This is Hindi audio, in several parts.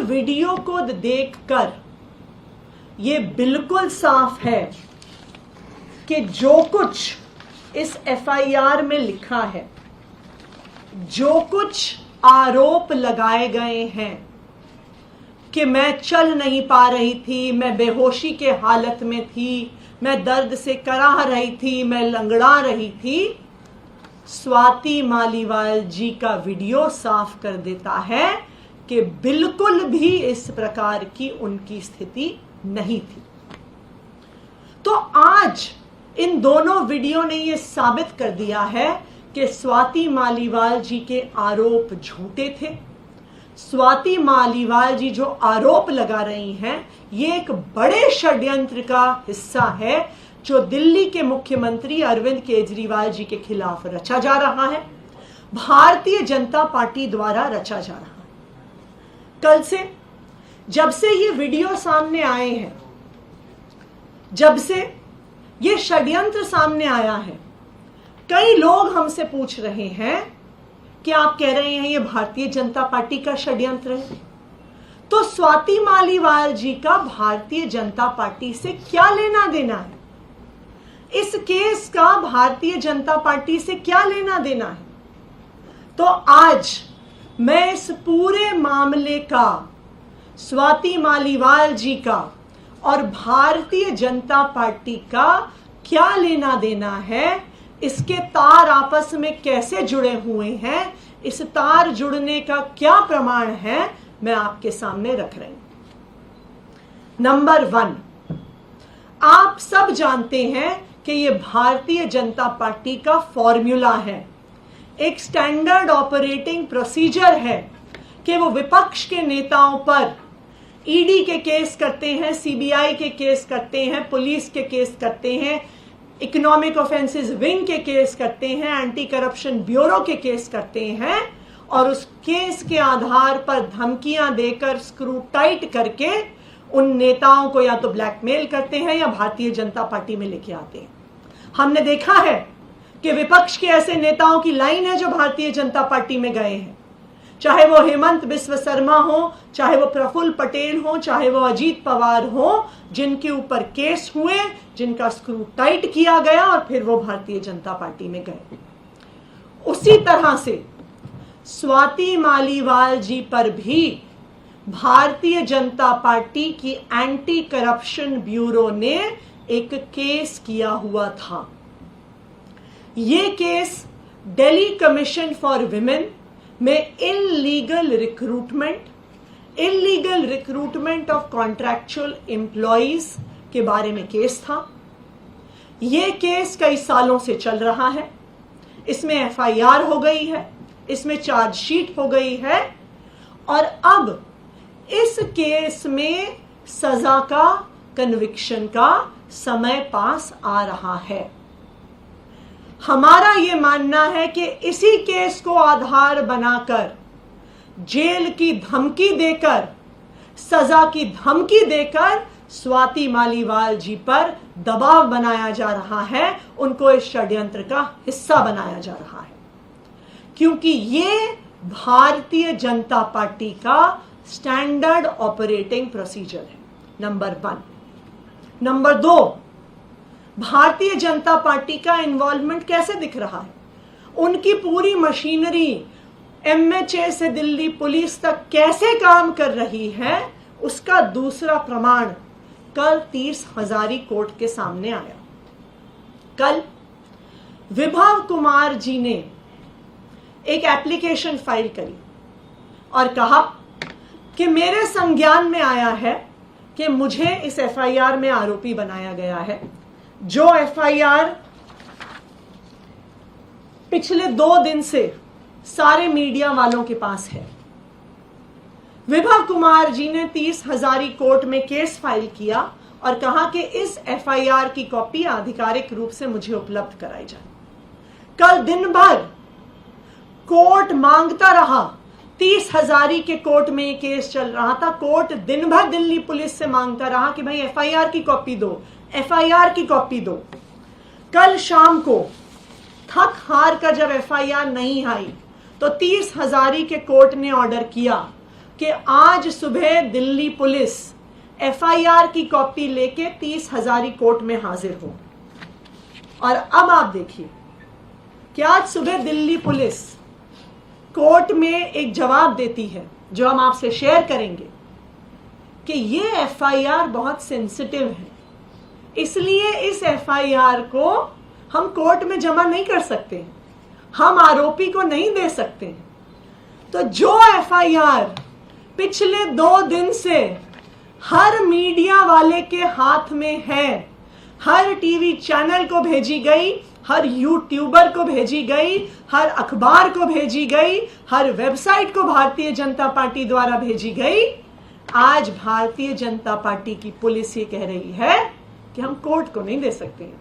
वीडियो को देखकर ये बिल्कुल साफ है कि जो कुछ इस एफआईआर में लिखा है, जो कुछ आरोप लगाए गए हैं कि मैं चल नहीं पा रही थी, मैं बेहोशी के हालत में थी, मैं दर्द से कराह रही थी, मैं लंगड़ा रही थी, स्वाति मालीवाल जी का वीडियो साफ कर देता है कि बिल्कुल भी इस प्रकार की उनकी स्थिति नहीं थी। तो आज इन दोनों वीडियो ने यह साबित कर दिया है कि स्वाति मालीवाल जी के आरोप झूठे थे। स्वाति मालीवाल जी जो आरोप लगा रही हैं, ये एक बड़े षड्यंत्र का हिस्सा है जो दिल्ली के मुख्यमंत्री अरविंद केजरीवाल जी के खिलाफ रचा जा रहा है, भारतीय जनता पार्टी द्वारा रचा जा रहा है। कल से, जब से ये वीडियो सामने आए हैं, जब से ये षड्यंत्र सामने आया है, कई लोग हमसे पूछ रहे हैं कि आप कह रहे हैं ये भारतीय जनता पार्टी का षड्यंत्र है, तो स्वाति मालीवाल जी का भारतीय जनता पार्टी से क्या लेना देना है? इस केस का भारतीय जनता पार्टी से क्या लेना देना है? तो आज मैं इस पूरे मामले का, स्वाति मालीवाल जी का और भारतीय जनता पार्टी का क्या लेना देना है, इसके तार आपस में कैसे जुड़े हुए हैं, इस तार जुड़ने का क्या प्रमाण है, मैं आपके सामने रख रही हूं। नंबर 1, आप सब जानते हैं कि यह भारतीय जनता पार्टी का फॉर्मूला है, एक स्टैंडर्ड ऑपरेटिंग प्रोसीजर है कि वो विपक्ष के नेताओं पर ईडी के केस करते हैं, सीबीआई के केस करते हैं, पुलिस के केस करते हैं, इकोनॉमिक ऑफेंसेस विंग के केस करते हैं, एंटी करप्शन ब्यूरो के केस करते हैं और उस केस के आधार पर धमकियां देकर, स्क्रू टाइट करके उन नेताओं को या तो ब्लैकमेल करते हैं या भारतीय जनता पार्टी में लेके आते हैं। हमने देखा है कि विपक्ष के ऐसे नेताओं की लाइन है जो भारतीय जनता पार्टी में गए हैं, चाहे वो हेमंत बिस्व शर्मा हो, चाहे वो प्रफुल्ल पटेल हो, चाहे वो अजीत पवार हो, जिनके ऊपर केस हुए, जिनका स्क्रू टाइट किया गया और फिर वो भारतीय जनता पार्टी में गए। उसी तरह से स्वाति मालीवाल जी पर भी भारतीय जनता पार्टी की एंटी करप्शन ब्यूरो ने एक केस किया हुआ था। ये case Delhi commission for women में illegal recruitment of contractual employees के बारे में केस था। यह केस कई सालों से चल रहा है, इसमें एफआईआर हो गई है, इसमें चार्जशीट हो गई है और अब इस केस में सजा का, कन्विक्शन का समय पास आ रहा है। हमारा यह मानना है कि इसी केस को आधार बनाकर, जेल की धमकी देकर, सजा की धमकी देकर स्वाति मालीवाल जी पर दबाव बनाया जा रहा है, उनको इस षड्यंत्र का हिस्सा बनाया जा रहा है, क्योंकि ये भारतीय जनता पार्टी का स्टैंडर्ड ऑपरेटिंग प्रोसीजर है। Number 1। Number 2, Bharatiya Janata party का इन्वॉल्वमेंट कैसे दिख रहा है? उनकी पूरी मशीनरी एमएचए से दिल्ली पुलिस तक कैसे काम कर रही है, उसका दूसरा प्रमाण कल 30 हजारी कोर्ट के सामने आया। कल विभव कुमार जी ने एक एप्लीकेशन फाइल करी और कहा कि मेरे संज्ञान में आया है कि मुझे इस एफआईआर में आरोपी बनाया गया है, जो एफआईआर पिछले 2 दिन से सारे मीडिया वालों के पास है। विभव कुमार जी ने 30 हजारी कोर्ट में केस फाइल किया और कहा कि इस एफआईआर की कॉपी आधिकारिक रूप से मुझे उपलब्ध कराई जाए। कल दिन भर कोर्ट मांगता रहा, 30 हजारी के कोर्ट में ये केस चल रहा था, कोर्ट दिन भर दिल्ली पुलिस से मांगता रहा कि भाई एफआईआर की कॉपी दो, एफआईआर की कॉपी दो। कल शाम को थक हार कर जब एफआईआर नहीं आई तो 30 हजारी के कोर्ट ने ऑर्डर किया, कि आज सुबह दिल्ली पुलिस एफआईआर की कॉपी लेके 30 हजारी कोर्ट में हाजिर हो। और अब आप देखिए कि आज सुबह दिल्ली पुलिस कोर्ट में एक जवाब देती है जो हम आपसे शेयर करेंगे कि ये एफआईआर बहुत सेंसिटिव है, इसलिए इस एफआईआर को हम कोर्ट में जमा नहीं कर सकते, हम आरोपी को नहीं दे सकते। तो जो एफआईआर पिछले 2 दिन से हर मीडिया वाले के हाथ में है, हर टीवी चैनल को भेजी गई, हर यूट्यूबर को भेजी गई, हर अखबार को भेजी गई, हर वेबसाइट को भारतीय जनता पार्टी द्वारा भेजी गई, आज भारतीय जनता पार्टी की पुलिस ये कह रही है कि हम कोर्ट को नहीं दे सकते,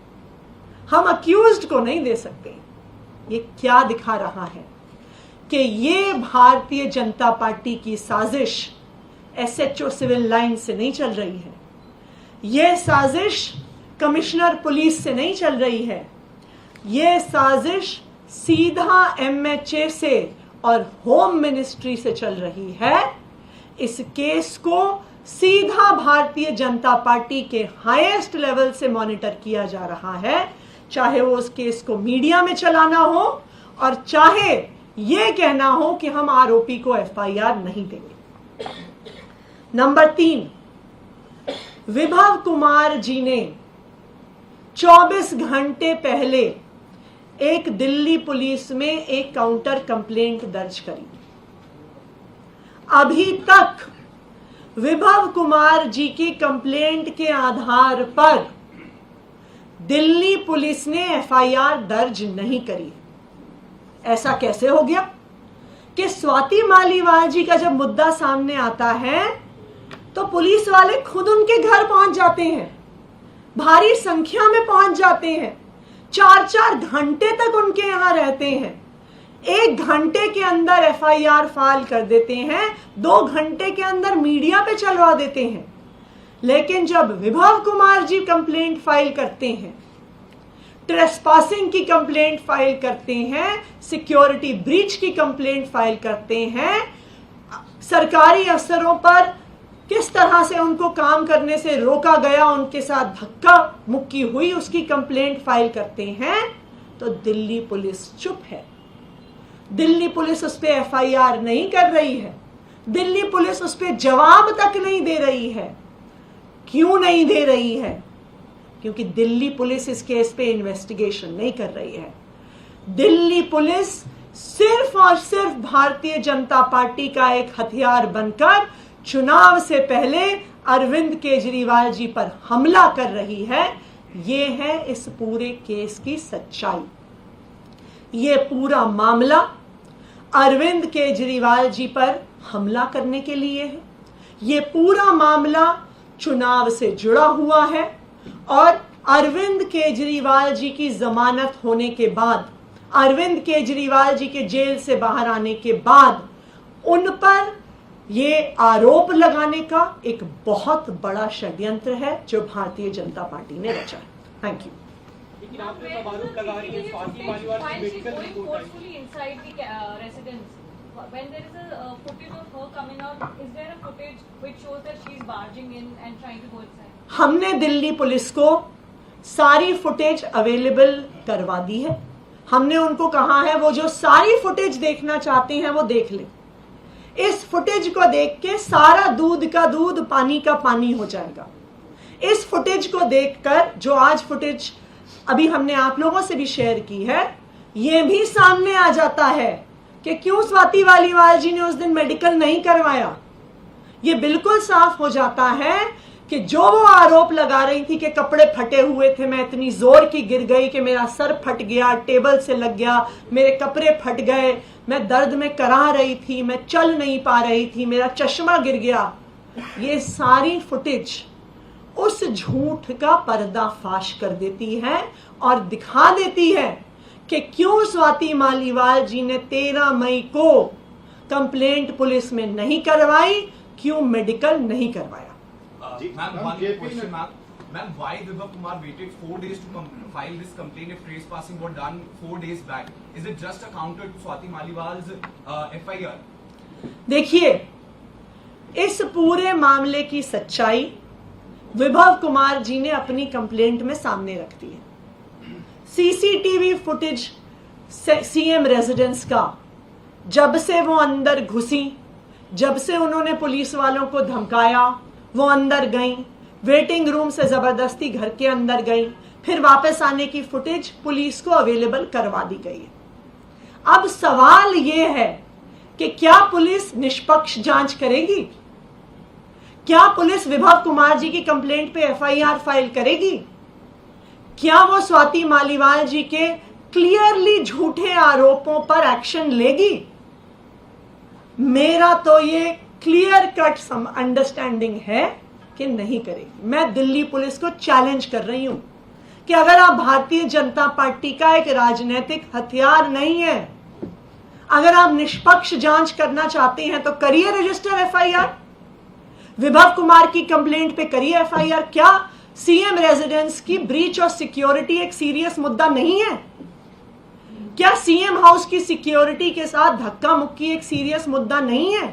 हम अक्यूज्ड को नहीं दे सकते। ये क्या दिखा रहा है कि ये भारतीय जनता पार्टी की साजिश एसएचओ सिविल लाइन से नहीं चल रही है, ये साजिश कमिश्नर पुलिस से नहीं चल रही है, ये साजिश सीधा एमएचए से और होम मिनिस्ट्री से चल रही है। इस केस को सीधा भारतीय जनता पार्टी के हाईएस्ट लेवल से मॉनिटर किया जा रहा है, चाहे वो उस केस को मीडिया में चलाना हो और चाहे ये कहना हो कि हम आरोपी को एफआईआर नहीं देंगे। नंबर 3, विभव कुमार जी ने 24 घंटे पहले एक दिल्ली पुलिस में एक काउंटर कंप्लेंट दर्ज करी। अभी तक विभव कुमार जी की कंप्लेंट के आधार पर दिल्ली पुलिस ने एफआईआर दर्ज नहीं करी। ऐसा कैसे हो गया कि स्वाति मालीवाल जी का जब मुद्दा सामने आता है तो पुलिस वाले खुद उनके घर पहुंच जाते हैं, भारी संख्या में पहुंच जाते हैं, 4-4 घंटे तक उनके यहां रहते हैं, 1 घंटे के अंदर एफआईआर फाइल कर देते हैं, 2 घंटे के अंदर मीडिया पे चलवा देते हैं। लेकिन जब विभव कुमार जी कंप्लेंट फाइल करते हैं, ट्रेसपासिंग की कंप्लेंट फाइल करते हैं, सिक्योरिटी ब्रीच की कंप्लेंट फाइल करते हैं, सरकारी अफसरों पर किस तरह से उनको काम करने से रोका गया, उनके साथ धक्का मुक्की हुई, उसकी कंप्लेंट फाइल करते हैं, तो दिल्ली पुलिस चुप है। दिल्ली पुलिस उस पर एफआईआर नहीं कर रही है, दिल्ली पुलिस उस पर जवाब तक नहीं दे रही है। क्यों नहीं दे रही है? क्योंकि दिल्ली पुलिस इस केस पे इन्वेस्टिगेशन नहीं कर रही है। दिल्ली पुलिस सिर्फ और सिर्फ भारतीय जनता पार्टी का एक हथियार बनकर चुनाव से पहले अरविंद केजरीवाल जी पर हमला कर रही है। ये है इस पूरे केस की सच्चाई। ये पूरा मामला अरविंद केजरीवाल जी पर हमला करने के लिए है। ये पूरा मामला चुनाव से जुड़ा हुआ है और अरविंद केजरीवाल जी की जमानत होने के बाद, अरविंद केजरीवाल जी के जेल से बाहर आने के बाद उन पर ये आरोप लगाने का एक बहुत बड़ा षड्यंत्र है जो भारतीय जनता पार्टी ने रचा है। Thank you. लेकिन आपने तब आरोप लगा रही है स्वाति मालीवाल की medical report I. When there is a footage of her coming out, is there a footage which shows that she is barging in and trying to go inside? हमने दिल्ली पुलिस को सारी फुटेज अवेलेबल करवा दी है। हमने उनको कहा है वो जो सारी फुटेज देखना चाहते हैं वो देख ले। इस फुटेज को देख के सारा दूध का दूध, पानी का पानी हो जाएगा। इस फुटेज को देखकर, जो आज फुटेज अभी हमने आप लोगों से भी शेयर की है, ये भी सामने आ जाता है कि क्यों स्वाति मालीवाल जी ने उस दिन मेडिकल नहीं करवाया। ये बिल्कुल साफ हो जाता है कि जो वो आरोप लगा रही थी कि कपड़े फटे हुए थे, मैं इतनी जोर की गिर गई कि मेरा सर फट गया, टेबल से लग गया, मेरे कपड़े फट गए, मैं दर्द में कराह रही थी, मैं चल नहीं पा रही थी, मेरा चश्मा गिर गया, ये सारी फुटेज उस झूठ का पर्दाफाश कर देती है और दिखा देती है कि क्यों स्वाति मालीवाल जी ने 13 मई को कंप्लेंट पुलिस में नहीं करवाई, क्यों मेडिकल नहीं करवाया। Ma'am, one question, ma'am. Why Vibhav Kumar waited 4 days to file this complaint if trespassing was done 4 days back? Is it just a counter to Swati Maliwal's FIR? देखिए, इस पूरे मामले की सच्चाई विभव कुमार जी ने अपनी कंप्लेंट में सामने रख दी है। सीसीटीवी फुटेज सीएम रेजिडेंस का, जब से वो अंदर घुसी, जब से उन्होंने पुलिस वालों को धमकाया, वो अंदर गई, वेटिंग रूम से जबरदस्ती घर के अंदर गई, फिर वापस आने की फुटेज पुलिस को अवेलेबल करवा दी गई है। अब सवाल ये है कि क्या पुलिस निष्पक्ष जांच करेगी? क्या पुलिस विभव कुमार जी की कंप्लेंट पे एफआईआर फाइल करेगी? क्या वो स्वाति मालीवाल जी के क्लियरली झूठे आरोपों पर एक्शन लेगी? मेरा तो ये क्लियर कट अंडरस्टैंडिंग है कि नहीं करेगी। मैं दिल्ली पुलिस को चैलेंज कर रही हूं कि अगर आप भारतीय जनता पार्टी का एक राजनीतिक हथियार नहीं है, अगर आप निष्पक्ष जांच करना चाहते हैं तो करिए रजिस्टर एफआईआर, विभव कुमार की कंप्लेंट पे करिए एफआईआर। क्या सीएम रेजिडेंस की ब्रीच ऑफ सिक्योरिटी एक सीरियस मुद्दा नहीं है? क्या सीएम हाउस की सिक्योरिटी के साथ धक्का मुक्की एक सीरियस मुद्दा नहीं है?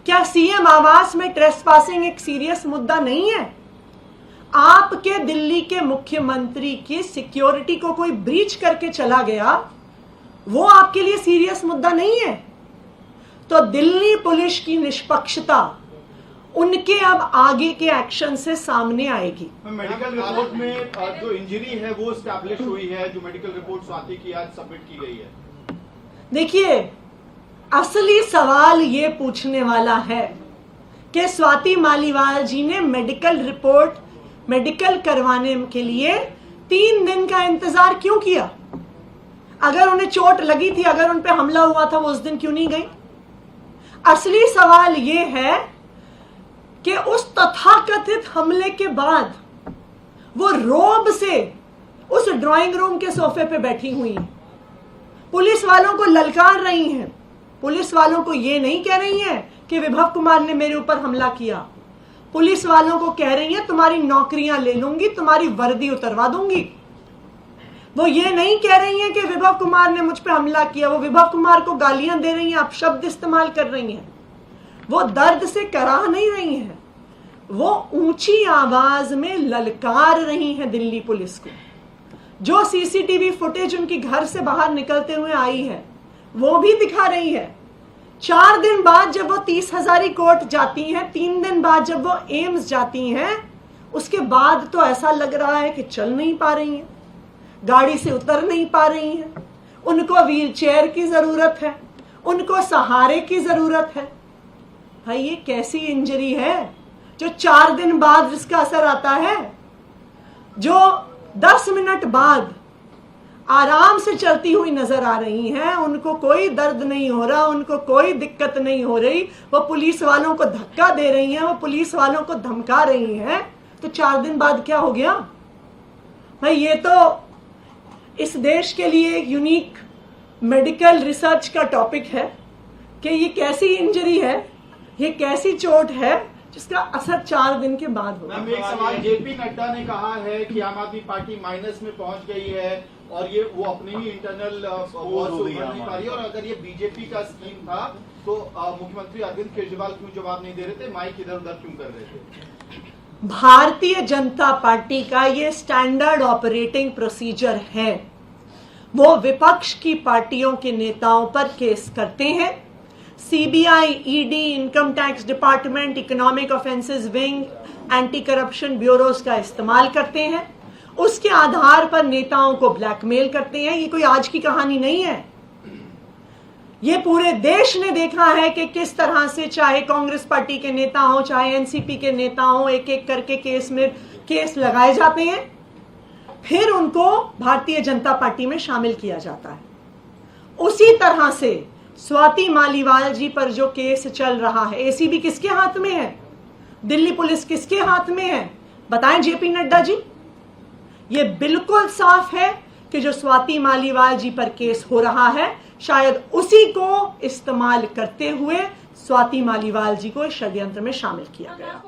क्या सीएम आवास में ट्रेसपासिंग एक सीरियस मुद्दा नहीं है? आपके दिल्ली के मुख्यमंत्री की सिक्योरिटी को कोई ब्रीच करके चला गया, वो आपके लिए सीरियस मुद्दा नहीं है? तो दिल्ली पुलिस की निष्पक्षता उनके अब आगे के एक्शन से सामने आएगी। मेडिकल रिपोर्ट में जो इंजरी है वो एस्टैब्लिश हुई है, जो मेडिकल रिपोर्ट स्वाति की आज सबमिट की गई है। देखिए, असली सवाल ये पूछने वाला है कि स्वाति मालीवाल जी ने मेडिकल करवाने के लिए 3 दिन का इंतजार क्यों किया? अगर उन्हें चोट लगी थी, अगर उन पे हमला हुआ था, वो उस दिन क्यों नहीं गई? असली सवाल ये है कि उस तथाकथित हमले के बाद वो रोब से उस ड्राइंग रूम के सोफे पे बैठी हुई हैं, पुलिस वालों को ललकार रही हैं, पुलिस वालों को ये नहीं कह रही हैं कि विभव कुमार ने मेरे ऊपर हमला किया, पुलिस वालों को कह रही हैं तुम्हारी नौकरियां ले लूंगी, तुम्हारी वर्दी उतरवा दूंगी। वो ये नहीं कह रही हैं कि विभव कुमार ने मुझ पे हमला किया, वो विभव कुमार को गालियां दे रही हैं, अपशब्द इस्तेमाल कर रही हैं। वो दर्द से कराह नहीं रही हैं, वो ऊंची आवाज में ललकार रही हैं दिल्ली पुलिस को। जो सीसीटीवी फुटेज उनकी घर से बाहर निकलते हुए आई है वो भी दिखा रही है। 4 दिन बाद जब वो 30 हजारी कोर्ट जाती हैं, 3 दिन बाद जब वो एम्स जाती हैं, उसके बाद तो ऐसा लग रहा है कि चल नहीं पा रही हैं, गाड़ी से उतर नहीं पा रही हैं, उनको व्हीलचेयर की जरूरत है, उनको सहारे की जरूरत है। भाई ये कैसी इंजरी है जो 4 दिन बाद जिसका असर आता है? जो 10 मिनट बाद आराम से चलती हुई नजर आ रही हैं, उनको कोई दर्द नहीं हो रहा, उनको कोई दिक्कत नहीं हो रही, वो पुलिस वालों को धक्का दे रही हैं, वो पुलिस वालों को धमका रही हैं, तो 4 दिन बाद क्या हो गया? भाई ये तो इस देश के लिए एक यूनिक मेडिकल रिसर्च का टॉपिक है कि ये कैसी इंजरी है, ये कैसी चोट है जिसका असर 4 दिन के बाद होगा। मैम एक सवाल, जेपी नड्डा ने कहा है कि आम आदमी पार्टी माइनस में पहुंच गई है और ये वो अपने ही इंटरनल वॉर से उभर नहीं पा रही है, और अगर ये बीजेपी का स्कीम था तो मुख्यमंत्री अरविंद केजरीवाल क्यों जवाब नहीं दे रहे थे, माइक इधर उधर क्यों कर रहे थे? भारतीय जनता पार्टी का ये स्टैंडर्ड ऑपरेटिंग प्रोसीजर है। वो विपक्ष की पार्टियों के नेताओं पर केस करते हैं, CBI, ED, income tax department, economic offences wing, anti corruption bureaus का इस्तेमाल करते हैं, उसके आधार पर नेताओं को ब्लैकमेल करते हैं। ये कोई आज की कहानी नहीं है, ये पूरे देश ने देखा है कि किस तरह से चाहे कांग्रेस पार्टी के नेता हो, चाहे एनसीपी के नेता हो, एक एक करके केस लगाए जाते हैं, फिर उनको भारतीय जनता पार्टी में शामिल किया जाता है। उसी तरह से स्वाति मालीवाल जी पर जो केस चल रहा है, एसीबी किसके हाथ में है, दिल्ली पुलिस किसके हाथ में है, बताएं जेपी नड्डा जी। ये बिल्कुल साफ है कि जो स्वाति मालीवाल जी पर केस हो रहा है, शायद उसी को इस्तेमाल करते हुए स्वाति मालीवाल जी को षड्यंत्र में शामिल किया गया।